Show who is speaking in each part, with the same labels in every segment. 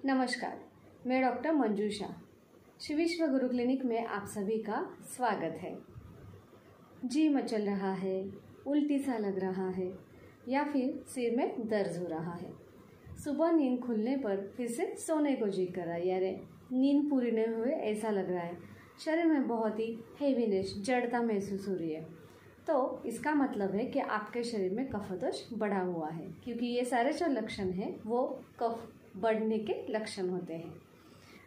Speaker 1: नमस्कार, मैं डॉक्टर मंजूषा। श्री विश्व गुरु क्लिनिक में आप सभी का स्वागत है। जी मचल रहा है, उल्टी सा लग रहा है या फिर सिर में दर्द हो रहा है। सुबह नींद खुलने पर फिर से सोने को जी कर रहा है, यानी नींद पूरी नहीं हुई ऐसा लग रहा है। शरीर में बहुत ही हेवीनेस, जड़ता महसूस हो रही है, तो इसका मतलब है कि आपके शरीर में कफदोष बढ़ा हुआ है, क्योंकि ये सारे जो लक्षण हैं वो कफ बढ़ने के लक्षण होते हैं।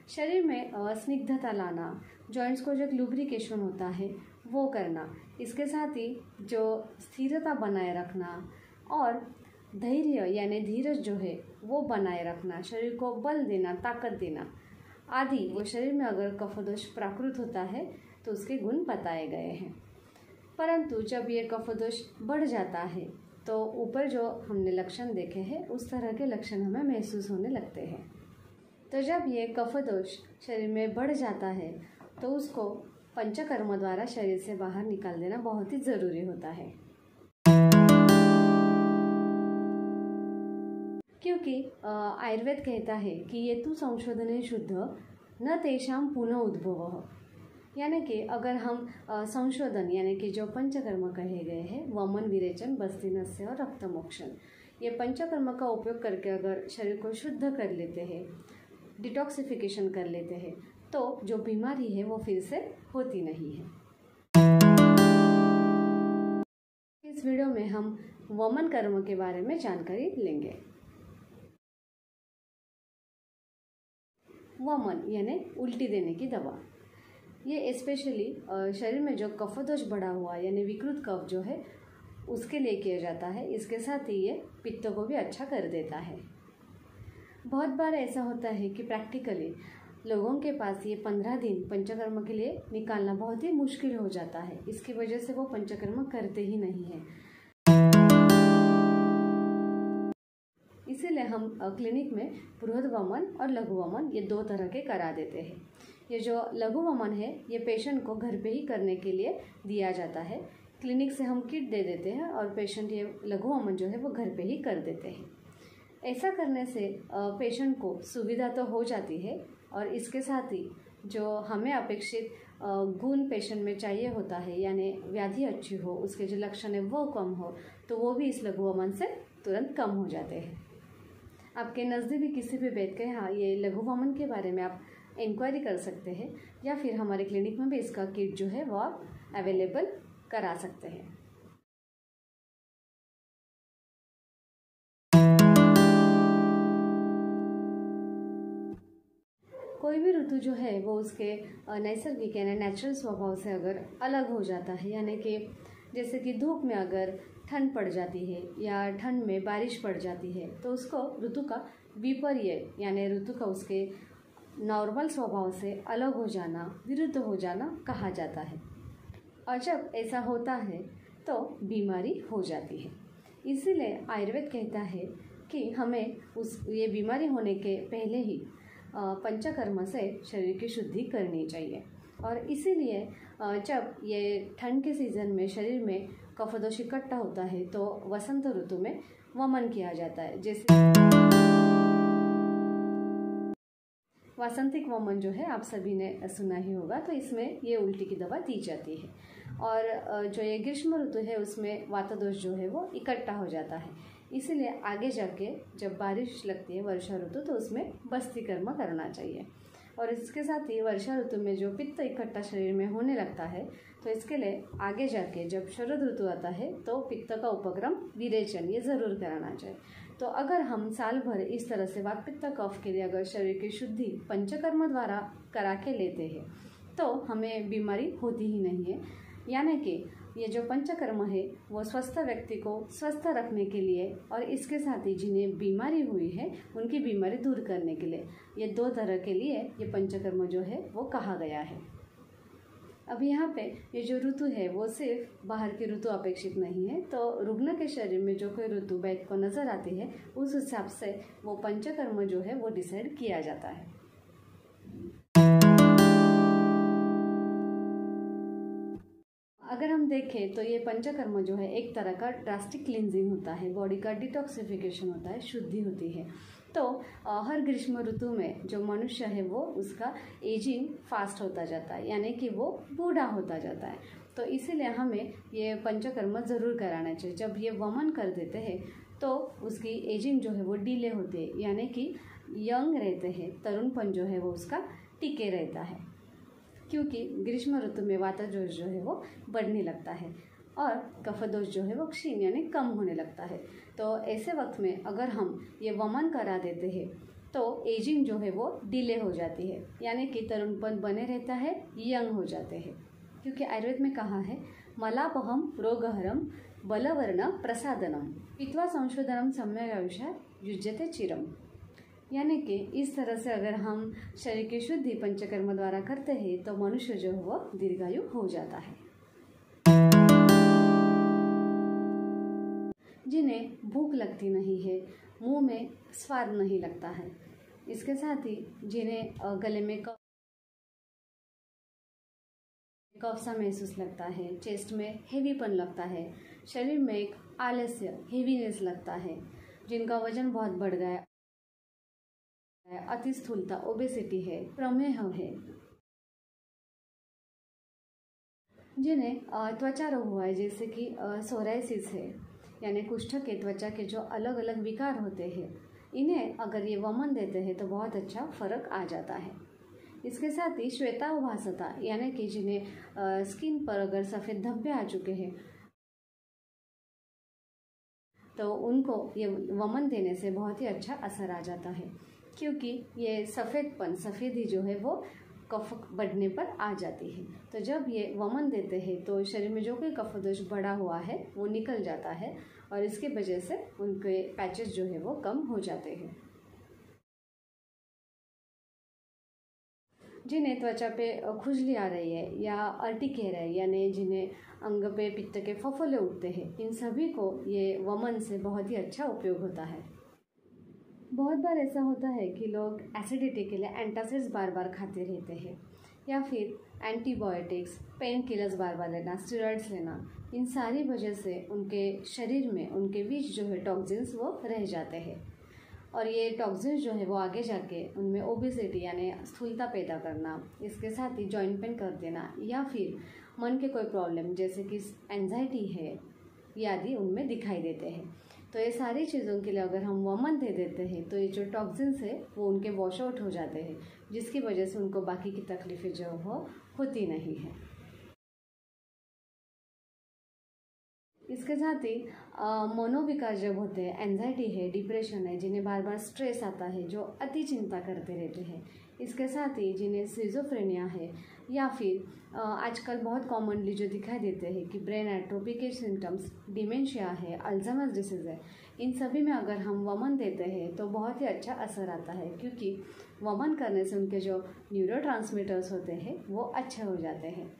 Speaker 1: शरीर में स्निग्धता लाना, जॉइंट्स को जो लुब्रिकेशन होता है वो करना, इसके साथ ही जो स्थिरता बनाए रखना और धैर्य यानी धीरज जो है वो बनाए रखना, शरीर को बल देना, ताकत देना आदि, वो शरीर में अगर कफदोष प्राकृत होता है तो उसके गुण बताए गए हैं। परंतु जब ये कफदोष बढ़ जाता है तो ऊपर जो हमने लक्षण देखे हैं उस तरह के लक्षण हमें महसूस होने लगते हैं। तो जब ये कफदोष शरीर में बढ़ जाता है तो उसको पंचकर्म द्वारा शरीर से बाहर निकाल देना बहुत ही ज़रूरी होता है, क्योंकि आयुर्वेद कहता है कि ये तु संशोधने शुद्ध न तेषाम पुनः उद्भव, यानी कि अगर हम संशोधन यानी कि जो पंचकर्म कहे गए हैं, वमन, विरेचन, बस्तीनस्य और रक्तमोक्षण, ये पंचकर्म का उपयोग करके अगर शरीर को शुद्ध कर लेते हैं, डिटॉक्सिफिकेशन कर लेते हैं, तो जो बीमारी है वो फिर से होती नहीं है। इस वीडियो में हम वमन कर्म के बारे में जानकारी लेंगे। वमन यानी उल्टी देने की दवा, ये स्पेशली शरीर में जो कफदोष बढ़ा हुआ यानी विकृत कफ जो है उसके लिए किया जाता है। इसके साथ ही ये पित्त को भी अच्छा कर देता है। बहुत बार ऐसा होता है कि प्रैक्टिकली लोगों के पास ये 15 दिन पंचकर्म के लिए निकालना बहुत ही मुश्किल हो जाता है। इसकी वजह से वो पंचकर्म करते ही नहीं है। इसीलिए हम क्लिनिक में बृहद वमन और लघु वमन ये 2 तरह के करा देते हैं। ये जो लघु वमन है ये पेशेंट को घर पे ही करने के लिए दिया जाता है। क्लिनिक से हम किट दे देते हैं और पेशेंट ये लघु वमन जो है वो घर पे ही कर देते हैं। ऐसा करने से पेशेंट को सुविधा तो हो जाती है और इसके साथ ही जो हमें अपेक्षित गुण पेशेंट में चाहिए होता है, यानी व्याधि अच्छी हो, उसके जो लक्षण है वो कम हो, तो वो भी इस लघु वमन से तुरंत कम हो जाते हैं। आपके नज़दीक भी किसी भी वैद्य के यहाँ ये लघु वमन के बारे में आप इंक्वायरी कर सकते हैं, या फिर हमारे क्लिनिक में भी इसका किट जो है वो आप अवेलेबल करा सकते हैं। कोई भी ऋतु जो है वो उसके नैसर्गिक यानी नेचुरल स्वभाव से अगर अलग हो जाता है, यानी कि जैसे कि धूप में अगर ठंड पड़ जाती है या ठंड में बारिश पड़ जाती है तो उसको ऋतु का विपर्य यानी ऋतु का उसके नॉर्मल स्वभाव से अलग हो जाना, विरुद्ध हो जाना कहा जाता है। और जब ऐसा होता है तो बीमारी हो जाती है। इसीलिए आयुर्वेद कहता है कि हमें ये बीमारी होने के पहले ही पंचकर्म से शरीर की शुद्धि करनी चाहिए। और इसीलिए जब ये ठंड के सीज़न में शरीर में कफदोष इकट्ठा होता है तो वसंत ऋतु में वमन किया जाता है। जैसे वासंतिक वमन जो है आप सभी ने सुना ही होगा, तो इसमें ये उल्टी की दवा दी जाती है। और जो ये ग्रीष्म ऋतु है उसमें वातदोष जो है वो इकट्ठा हो जाता है। इसीलिए आगे जाके जब बारिश लगती है वर्षा ऋतु तो उसमें बस्ती कर्म करना चाहिए। और इसके साथ ही वर्षा ऋतु में जो पित्त इकट्ठा शरीर में होने लगता है तो इसके लिए आगे जाके जब शरद ऋतु आता है तो पित्त का उपक्रम विरेचन ये ज़रूर कराना चाहिए। तो अगर हम साल भर इस तरह से वात पित्त कफ के लिए अगर शरीर की शुद्धि पंचकर्म द्वारा करा के लेते हैं तो हमें बीमारी होती ही नहीं है। यानी कि ये जो पंचकर्म है वो स्वस्थ व्यक्ति को स्वस्थ रखने के लिए और इसके साथ ही जिन्हें बीमारी हुई है उनकी बीमारी दूर करने के लिए, ये 2 तरह के लिए ये पंचकर्म जो है वो कहा गया है। अब यहाँ पे ये जो ऋतु है वो सिर्फ बाहर की ऋतु अपेक्षित नहीं है, तो रुग्ण के शरीर में जो कोई ऋतु वैद्य को नज़र आती है उस हिसाब से वो पंचकर्म जो है वो डिसाइड किया जाता है। अगर हम देखें तो ये पंचकर्म जो है एक तरह का ड्रास्टिक क्लींजिंग होता है, बॉडी का डिटॉक्सिफिकेशन होता है, शुद्धि होती है। तो हर ग्रीष्म ऋतु में जो मनुष्य है वो उसका एजिंग फास्ट होता जाता है, यानी कि वो बूढ़ा होता जाता है। तो इसीलिए हमें ये पंचकर्म ज़रूर कराना चाहिए। जब ये वमन कर देते हैं तो उसकी एजिंग जो है वो डिले होती है, यानी कि यंग रहते हैं, तरुणपन जो है वो उसका टिके रहता है। क्योंकि ग्रीष्म ऋतु में वातजोष जो है वो बढ़ने लगता है और कफदोष जो है वो क्षीण यानी कम होने लगता है। तो ऐसे वक्त में अगर हम ये वमन करा देते हैं तो एजिंग जो है वो डिले हो जाती है, यानी कि तरुणपन बने रहता है, यंग हो जाते हैं। क्योंकि आयुर्वेद में कहा है मलापहम रोगहरम बलवर्ण प्रसादनम पित्वा संशोधनम सम्यक आयुष्य युज्यते चिरम। यानी कि इस तरह से अगर हम शरीर की शुद्धि पंचकर्म द्वारा करते हैं तो मनुष्य जो है वो दीर्घायु हो जाता है। जिन्हें भूख लगती नहीं है, मुंह में स्वाद नहीं लगता है, इसके साथ ही जिन्हें गले में कफ सा महसूस लगता है, चेस्ट में हेवीपन लगता है, शरीर में एक आलस्य हेवीनेस लगता है, जिनका वजन बहुत बढ़ गया है, अति स्थूलता ओबेसिटी है, प्रमेह है, जिन्हें त्वचा रोग हुआ है जैसे कि सोराइसिस है, यानी कुष्ठ के त्वचा के जो अलग अलग विकार होते हैं, इन्हें अगर ये वमन देते हैं तो बहुत अच्छा फर्क आ जाता है। इसके साथ ही श्वेताभासता यानी कि जिन्हें स्किन पर अगर सफ़ेद धब्बे आ चुके हैं तो उनको ये वमन देने से बहुत ही अच्छा असर आ जाता है। क्योंकि ये सफ़ेदी जो है वो कफ बढ़ने पर आ जाती है। तो जब ये वमन देते हैं तो शरीर में जो कोई कफदोष बढ़ा हुआ है वो निकल जाता है और इसकी वजह से उनके पैचेस जो है वो कम हो जाते हैं। जिन्हें त्वचा पे खुजली आ रही है या अर्टिकेर है, यानी जिन्हें अंग पे पित्त के फफोले उठते हैं, इन सभी को ये वमन से बहुत ही अच्छा उपयोग होता है। बहुत बार ऐसा होता है कि लोग एसिडिटी के लिए एंटासिड्स बार बार खाते रहते हैं या फिर एंटीबायोटिक्स, पेन किलर्स बार बार लेना, स्टेरॉइड्स लेना, इन सारी वजह से उनके शरीर में उनके बीच जो है टॉक्सिन्स वो रह जाते हैं और ये टॉक्सिन्स जो है वो आगे जाके उनमें ओबेसिटी यानी स्थूलता पैदा करना, इसके साथ ही जॉइंट पेन कर देना या फिर मन के कोई प्रॉब्लम जैसे कि एंजाइटी है आदि उनमें दिखाई देते हैं। तो ये सारी चीज़ों के लिए अगर हम वमन दे देते हैं तो ये जो टॉक्सिन्स है वो उनके वॉश आउट हो जाते हैं, जिसकी वजह से उनको बाकी की तकलीफ़ें जो हो होती नहीं है। इसके साथ ही मनोविकार जब होते हैं, एंजाइटी है, डिप्रेशन है, जिन्हें बार बार स्ट्रेस आता है, जो अति चिंता करते रहते हैं, इसके साथ ही जिन्हें सिजोफ्रेनिया है या फिर आजकल बहुत कॉमनली जो दिखाई देते हैं कि ब्रेन एट्रोफी के सिम्टम्स, डिमेंशिया है, अल्जाइमर डिसीज़ है, इन सभी में अगर हम वमन देते हैं तो बहुत ही अच्छा असर आता है। क्योंकि वमन करने से उनके जो न्यूरोट्रांसमीटर्स होते हैं वो अच्छे हो जाते हैं।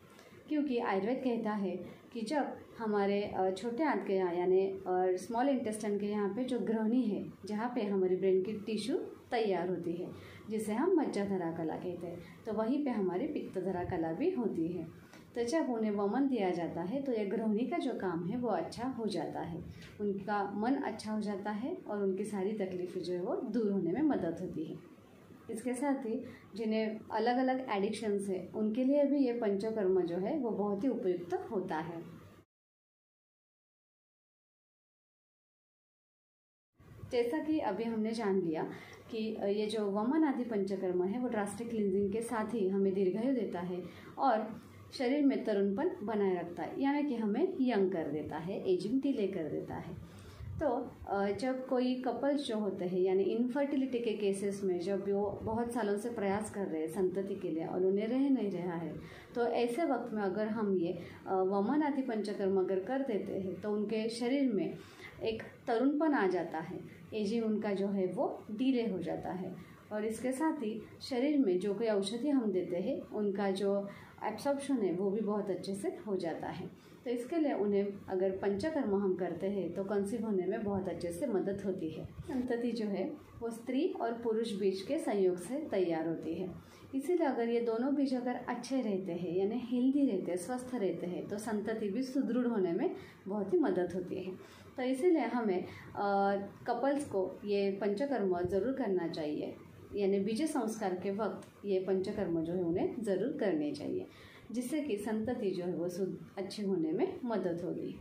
Speaker 1: क्योंकि आयुर्वेद कहता है कि जब हमारे छोटे आंत के यहाँ यानी स्मॉल इंटेस्टाइन के यहाँ पे जो ग्रहणी है, जहाँ पे हमारी ब्रेन की टिश्यू तैयार होती है, जिसे हम मज्जाधरा कला कहते हैं, तो वहीं पे हमारी पित्तधरा कला भी होती है। तो जब उन्हें वमन दिया जाता है तो ये ग्रहणी का जो काम है वो अच्छा हो जाता है, उनका मन अच्छा हो जाता है और उनकी सारी तकलीफ़ें जो है वो दूर होने में मदद होती है। इसके साथ ही जिन्हें अलग अलग एडिक्शंस है उनके लिए भी ये पंचकर्म जो है वो बहुत ही उपयुक्त होता है। जैसा कि अभी हमने जान लिया कि ये जो वमन आदि पंचकर्म है वो ड्रास्टिक क्लींजिंग के साथ ही हमें दीर्घायु देता है और शरीर में तरुणपन बनाए रखता है, यानी कि हमें यंग कर देता है, एजिंग डिले कर देता है। तो जब कोई कपल्स जो होते हैं यानी इनफर्टिलिटी के केसेस में जब वो बहुत सालों से प्रयास कर रहे हैं संतति के लिए और उन्हें रह नहीं रहा है, तो ऐसे वक्त में अगर हम ये वमन आदि पंचकर्म अगर कर देते हैं तो उनके शरीर में एक तरुणपन आ जाता है, एजिंग उनका जो है वो डिले हो जाता है और इसके साथ ही शरीर में जो कोई औषधि हम देते हैं उनका जो एब्सॉर्प्शन है वो भी बहुत अच्छे से हो जाता है। तो इसके लिए उन्हें अगर पंचकर्म हम करते हैं तो कंसीव होने में बहुत अच्छे से मदद होती है। संतति जो है वो स्त्री और पुरुष बीज के संयोग से तैयार होती है, इसीलिए अगर ये दोनों बीज अगर अच्छे रहते हैं यानी हेल्दी रहते हैं, स्वस्थ रहते हैं, तो संतति भी सुदृढ़ होने में बहुत ही मदद होती है। तो इसीलिए हमें कपल्स को ये पंचकर्म ज़रूर करना चाहिए, यानी बीज संस्कार के वक्त ये पंचकर्म जो है उन्हें ज़रूर करने चाहिए, जिससे कि संतति जो है वो अच्छी होने में मदद होगी,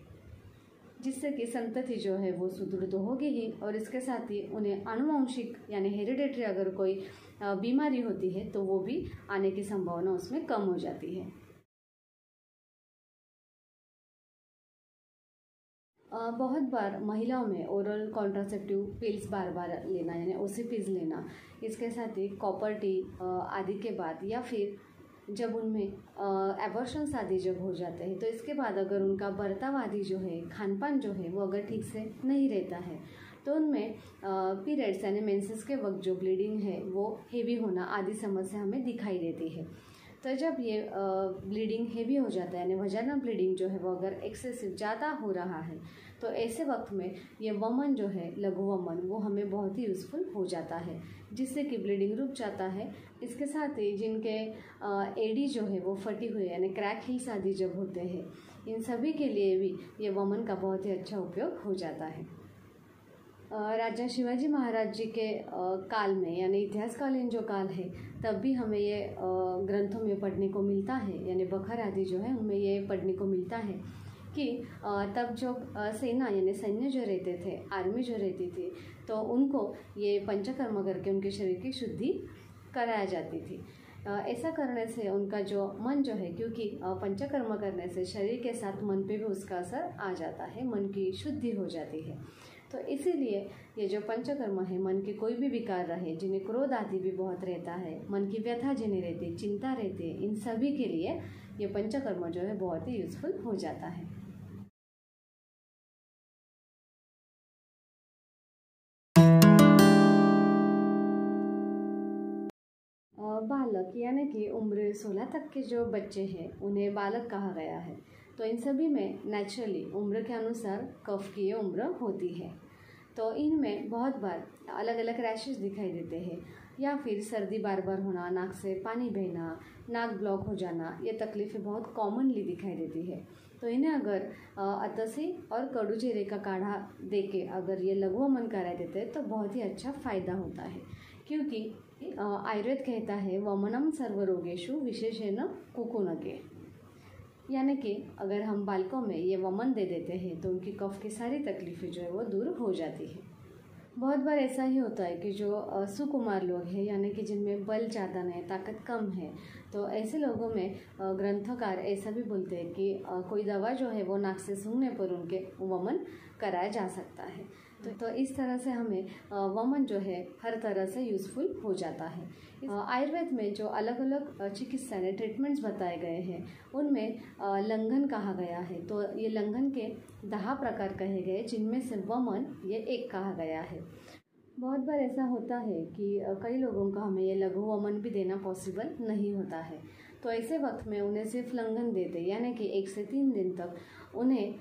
Speaker 1: जिससे कि संतति जो है वो सुदृढ़ तो होगी ही, और इसके साथ ही उन्हें आनुवंशिक यानी हेरिडेटरी अगर कोई बीमारी होती है तो वो भी आने की संभावना उसमें कम हो जाती है। बहुत बार महिलाओं में ओरल कॉन्ट्रासेप्टिव पिल्स बार बार लेना यानी ओसीपीज लेना, इसके साथ ही कॉपर टी आदि के बाद, या फिर जब उनमें एबॉर्शंस आदि जब हो जाते हैं तो इसके बाद अगर उनका बर्ताव आदि जो है, खान पान जो है वो अगर ठीक से नहीं रहता है तो उनमें पीरियड्स यानी मेंसेस के वक्त जो ब्लीडिंग है वो हेवी होना आदि समस्या हमें दिखाई देती है। तो जब ये ब्लीडिंग हेवी हो जाता है यानी वजाइनल ब्लीडिंग जो है वो अगर एक्सेसिव ज़्यादा हो रहा है तो ऐसे वक्त में ये वमन जो है, लघु वमन, वो हमें बहुत ही यूज़फुल हो जाता है, जिससे कि ब्लीडिंग रुक जाता है। इसके साथ ही जिनके एडी जो है वो फटी हुई यानी क्रैक हिल्स आदि जब होते हैं, इन सभी के लिए भी ये वमन का बहुत ही अच्छा उपयोग हो जाता है। राजा शिवाजी महाराज जी के काल में यानी इतिहासकालीन जो काल है तब भी हमें ये ग्रंथों में पढ़ने को मिलता है, यानी बखर आदि जो है हमें ये पढ़ने को मिलता है कि तब जो सेना यानी सैन्य जो रहते थे, आर्मी जो रहती थी, तो उनको ये पंचकर्म करके उनके शरीर की शुद्धि कराया जाती थी। ऐसा करने से उनका जो मन जो है, क्योंकि पंचकर्म करने से शरीर के साथ मन पे भी उसका असर आ जाता है, मन की शुद्धि हो जाती है। तो इसीलिए ये जो पंचकर्म है, मन के कोई भी विकार रहे, जिन्हें क्रोध आदि भी बहुत रहता है, मन की व्यथा जिन्हें रहती, चिंता रहती है, इन सभी के लिए ये पंचकर्म जो है बहुत ही यूज़फुल हो जाता है। बालक यानी कि उम्र 16 तक के जो बच्चे हैं उन्हें बालक कहा गया है। तो इन सभी में नेचुरली उम्र के अनुसार कफ की उम्र होती है। तो इनमें बहुत बार अलग अलग रैशेस दिखाई देते हैं, या फिर सर्दी बार बार होना, नाक से पानी बहना, नाक ब्लॉक हो जाना, ये तकलीफ़ें बहुत कॉमनली दिखाई देती है। तो इन्हें अगर अतसी और कड़ू जीरे का काढ़ा देके अगर ये लघु वमन करा देते हैं तो बहुत ही अच्छा फ़ायदा होता है, क्योंकि आयुर्वेद कहता है वमनम सर्वरोगेषु विशेषेण कुकुनगे, यानी कि अगर हम बालकों में ये वमन दे देते हैं तो उनकी कफ की सारी तकलीफ़ें जो है वो दूर हो जाती है। बहुत बार ऐसा ही होता है कि जो सुकुमार लोग हैं, यानी कि जिनमें बल ज़्यादा नहीं, ताकत कम है, तो ऐसे लोगों में ग्रंथकार ऐसा भी बोलते हैं कि कोई दवा जो है वो नाक से सूंघने पर उनके वमन कराया जा सकता है। तो इस तरह से हमें वमन जो है हर तरह से यूज़फुल हो जाता है। आयुर्वेद में जो अलग अलग चिकित्सा ने ट्रीटमेंट्स बताए गए हैं उनमें लंघन कहा गया है। तो ये लंघन के 10 प्रकार कहे गए, जिनमें से वमन ये एक कहा गया है। बहुत बार ऐसा होता है कि कई लोगों का हमें ये लघु वमन भी देना पॉसिबल नहीं होता है, तो ऐसे वक्त में उन्हें सिर्फ लंघन देते, यानी कि 1 से 3 दिन तक उन्हें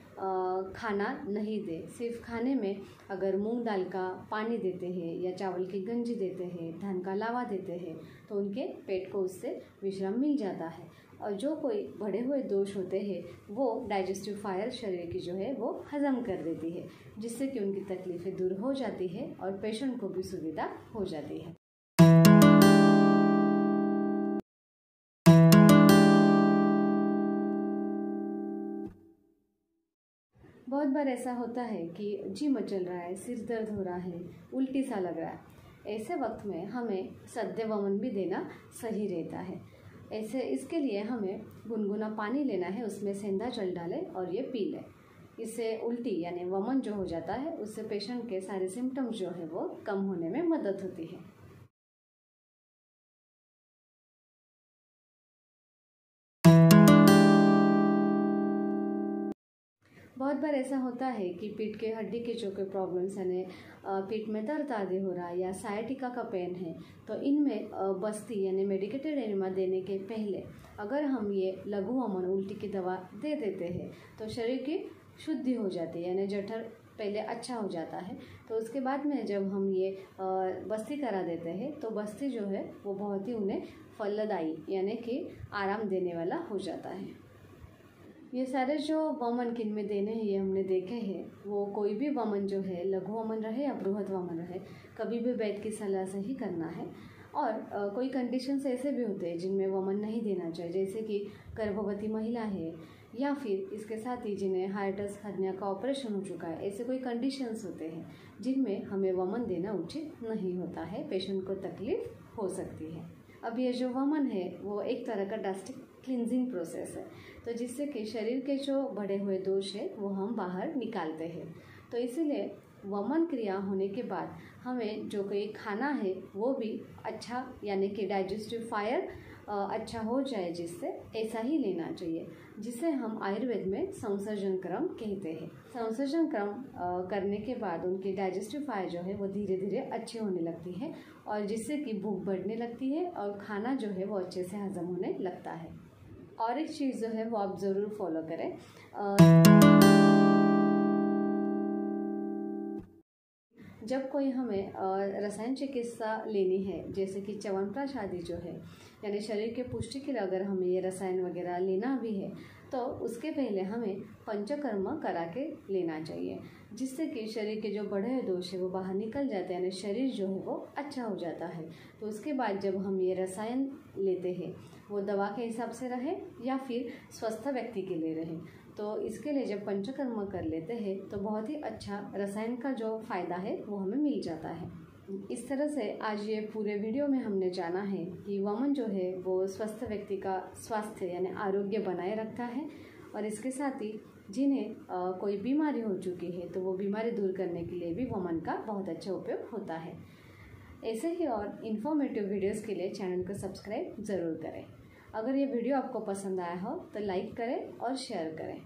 Speaker 1: खाना नहीं दे। सिर्फ खाने में अगर मूंग दाल का पानी देते हैं या चावल की गंजी देते हैं, धान का लावा देते हैं, तो उनके पेट को उससे विश्राम मिल जाता है। और जो कोई बढ़े हुए दोष होते हैं वो डाइजेस्टिव फायर शरीर की जो है वो हजम कर देती है, जिससे कि उनकी तकलीफ़ें दूर हो जाती है और पेशेंट को भी सुविधा हो जाती है। बहुत बार ऐसा होता है कि जी मचल रहा है, सिर दर्द हो रहा है, उल्टी सा लग रहा है, ऐसे वक्त में हमें सद्य वमन भी देना सही रहता है। ऐसे इसके लिए हमें गुनगुना पानी लेना है, उसमें सेंधा जल डालें और ये पी लें। इससे उल्टी यानी वमन जो हो जाता है उससे पेशेंट के सारे सिम्टम्स जो है वो कम होने में मदद होती है। बहुत बार ऐसा होता है कि पीठ के हड्डी के जो कोई प्रॉब्लम्स यानी पीठ में दर्द आदि हो रहा है या सायटिका का पेन है, तो इनमें बस्ती यानी मेडिकेटेड एनिमा देने के पहले अगर हम ये लघु वमन उल्टी की दवा दे देते हैं तो शरीर की शुद्धि हो जाती है, यानी जठर पहले अच्छा हो जाता है। तो उसके बाद में जब हम ये बस्ती करा देते हैं तो बस्ती जो है वो बहुत ही उन्हें फलदायी यानी कि आराम देने वाला हो जाता है। ये सारे जो वमन किन में देने हैं ये हमने देखे हैं। वो कोई भी वमन जो है, लघु वमन रहे या बृहद वमन रहे, कभी भी वैद्य की सलाह से ही करना है। और कोई कंडीशंस ऐसे भी होते हैं जिनमें वमन नहीं देना चाहिए, जैसे कि गर्भवती महिला है या फिर इसके साथ ही जिन्हें हाइटस हर्निया का ऑपरेशन हो चुका है। ऐसे कोई कंडीशंस होते हैं जिनमें हमें वमन देना उचित नहीं होता है, पेशेंट को तकलीफ हो सकती है। अब ये जो वमन है वो एक तरह का ड्रास्टिक क्लिनजिंग प्रोसेस है, तो जिससे कि शरीर के जो बढ़े हुए दोष है वो हम बाहर निकालते हैं। तो इसीलिए वमन क्रिया होने के बाद हमें जो कोई खाना है वो भी अच्छा, यानी कि डाइजेस्टिव फायर अच्छा हो जाए, जिससे ऐसा ही लेना चाहिए, जिसे हम आयुर्वेद में संसर्जन क्रम कहते हैं। संसर्जन क्रम करने के बाद उनकी डाइजेस्टिव फायर जो है वो धीरे धीरे अच्छी होने लगती है, और जिससे कि भूख बढ़ने लगती है और खाना जो है वो अच्छे से हजम होने लगता है। और एक चीज़ जो है वो आप ज़रूर फॉलो करें। जब कोई हमें रसायन चिकित्सा लेनी है, जैसे कि च्यवनप्राश आदि जो है, यानी शरीर के पुष्टि के लिए अगर हमें ये रसायन वगैरह लेना भी है, तो उसके पहले हमें पंचकर्म करा के लेना चाहिए, जिससे कि शरीर के जो बढ़े हुए दोष है वो बाहर निकल जाते हैं, यानी शरीर जो है वो अच्छा हो जाता है। तो उसके बाद जब हम ये रसायन लेते हैं, वो दवा के हिसाब से रहे या फिर स्वस्थ व्यक्ति के लिए रहे, तो इसके लिए जब पंचकर्म कर लेते हैं तो बहुत ही अच्छा रसायन का जो फ़ायदा है वो हमें मिल जाता है। इस तरह से आज ये पूरे वीडियो में हमने जाना है कि वमन जो है वो स्वस्थ व्यक्ति का स्वास्थ्य यानी आरोग्य बनाए रखता है, और इसके साथ ही जिन्हें कोई बीमारी हो चुकी है तो वो बीमारी दूर करने के लिए भी वमन का बहुत अच्छा उपयोग होता है। ऐसे ही और इन्फॉर्मेटिव वीडियोस के लिए चैनल को सब्सक्राइब ज़रूर करें। अगर ये वीडियो आपको पसंद आया हो तो लाइक करें और शेयर करें।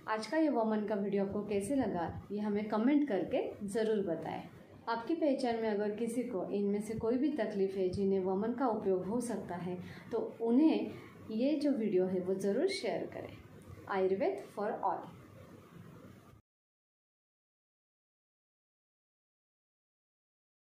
Speaker 1: आज का ये वमन का वीडियो आपको कैसे लगा ये हमें कमेंट करके ज़रूर बताएं। आपकी पहचान में अगर किसी को इनमें से कोई भी तकलीफ़ है जिन्हें वमन का उपयोग हो सकता है, तो उन्हें ये जो वीडियो है वो ज़रूर शेयर करें। Ayurveda for all.